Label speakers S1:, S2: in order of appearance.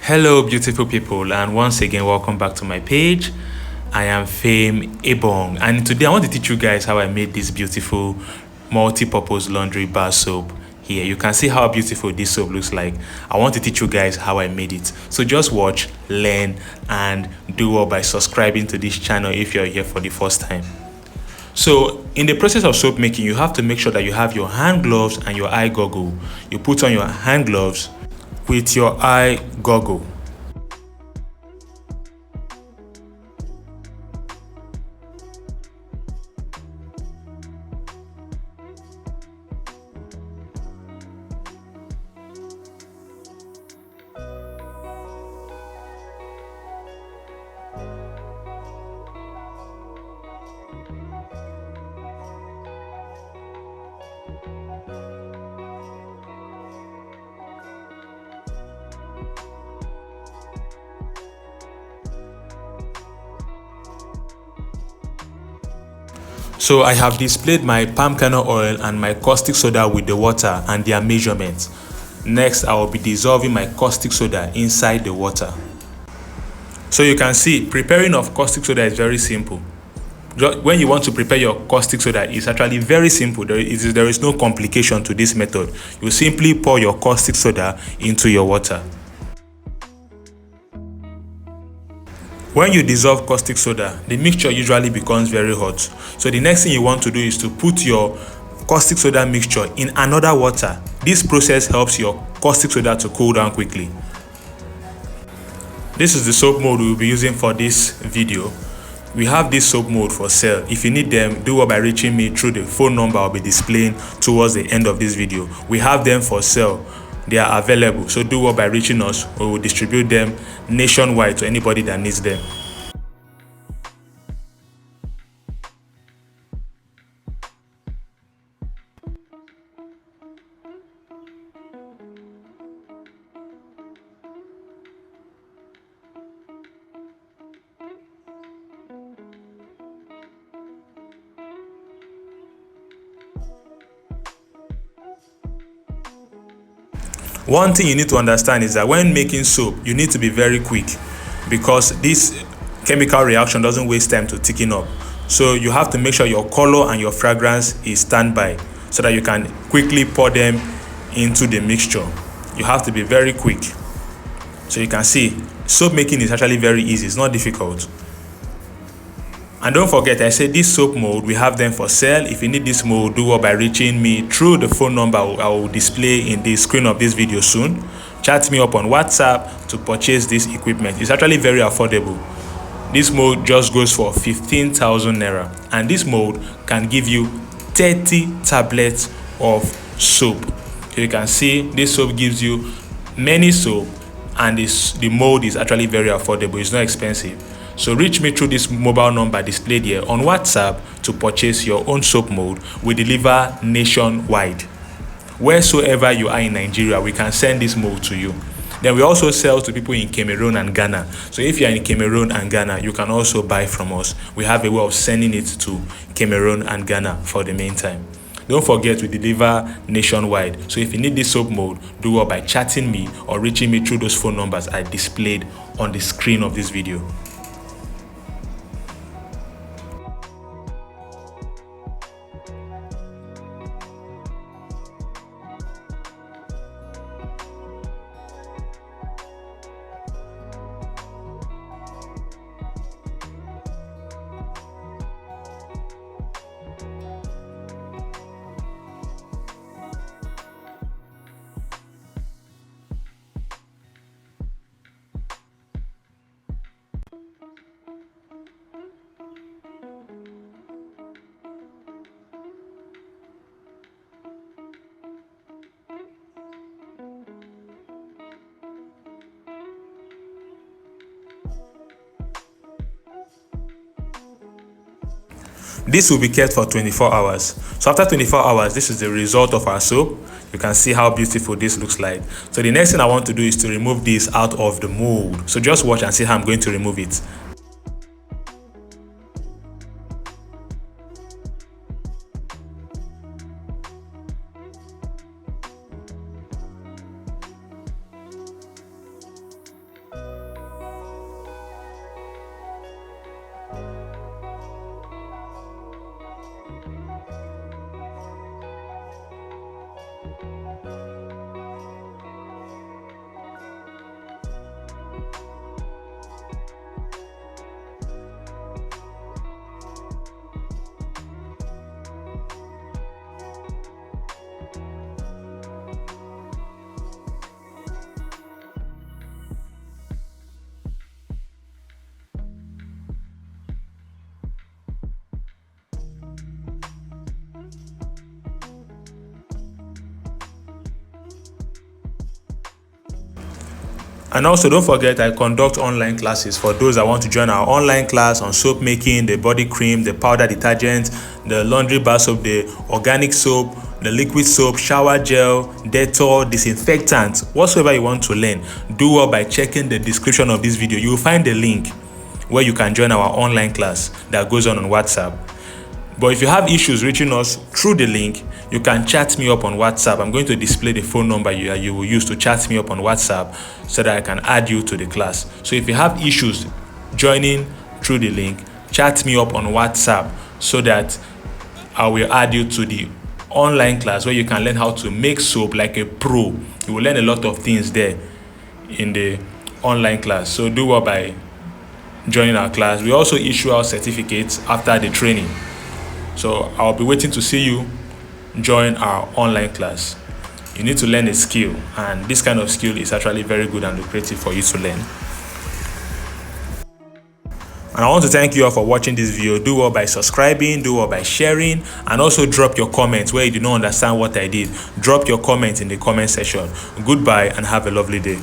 S1: Hello beautiful people, and once again welcome back to my page. I am Fame Ebong, and today I want to teach you guys how I made this beautiful multi-purpose laundry bar soap. Here you can see how beautiful this soap looks like. I want to teach you guys how I made it, so just watch, learn, and do well by subscribing to this channel if you're here for the first time. So in the process of soap making, you have to make sure that you have your hand gloves and your eye goggle. You put on your hand gloves with your eye goggle. So I have displayed my palm kernel oil and my caustic soda with the water and their measurements. Next, I will be dissolving my caustic soda inside the water. So you can see, preparing of caustic soda is very simple. When you want to prepare your caustic soda, it's actually very simple. There is no complication to this method. You simply pour your caustic soda into your water. When you dissolve caustic soda, the mixture usually becomes very hot. So the next thing you want to do is to put your caustic soda mixture in another water. This process helps your caustic soda to cool down quickly. This is the soap mold we will be using for this video. We have this soap mold for sale. If you need them, do well by reaching me through the phone number I'll be displaying towards the end of this video. We have them for sale. They are available, so do well by reaching us. We will distribute them nationwide to anybody that needs them. One thing you need to understand is that when making soap, you need to be very quick, because this chemical reaction doesn't waste time to thicken up. So you have to make sure your color and your fragrance is standby so that you can quickly pour them into the mixture. You have to be very quick. So you can see, soap making is actually very easy. It's not difficult. And don't forget, I said this soap mold, we have them for sale. If you need this mold, do well by reaching me through the phone number I will display in the screen of this video soon. Chat me up on WhatsApp to purchase this equipment. It's actually very affordable. This mold just goes for 15,000 naira. And this mold can give you 30 tablets of soap. You can see this soap gives you many soap, and the mold is actually very affordable. It's not expensive. So reach me through this mobile number displayed here on WhatsApp to purchase your own soap mold. We deliver nationwide. Wheresoever you are in Nigeria, we can send this mold to you. Then we also sell to people in Cameroon and Ghana. So if you are in Cameroon and Ghana, you can also buy from us. We have a way of sending it to Cameroon and Ghana for the meantime. Don't forget, we deliver nationwide. So if you need this soap mold, do well by chatting me or reaching me through those phone numbers I displayed on the screen of this video. This will be kept for 24 hours. So after 24 hours, this is the result of our soap. You can see how beautiful this looks like. So the next thing I want to do is to remove this out of the mold. So just watch and see how I'm going to remove it. And also don't forget, I conduct online classes for those that want to join our online class on soap making, the body cream, the powder detergent, the laundry bar soap, the organic soap, the liquid soap, shower gel, Dettol, disinfectant, whatsoever you want to learn. Do well by checking the description of this video. You will find the link where you can join our online class that goes on WhatsApp. But if you have issues reaching us through the link, you can chat me up on WhatsApp. I'm going to display the phone number you will use to chat me up on WhatsApp so that I can add you to the class. So if you have issues joining through the link, chat me up on WhatsApp so that I will add you to the online class where you can learn how to make soap like a pro. You will learn a lot of things there in the online class. So do well by joining our class. We also issue our certificates after the training. So I'll be waiting to see you join our online class. You need to learn a skill, and this kind of skill is actually very good and lucrative for you to learn. And I want to thank you all for watching this video. Do well by subscribing, do well by sharing, and also drop your comments where you do not understand what I did. Drop your comments in the comment section. Goodbye and have a lovely day.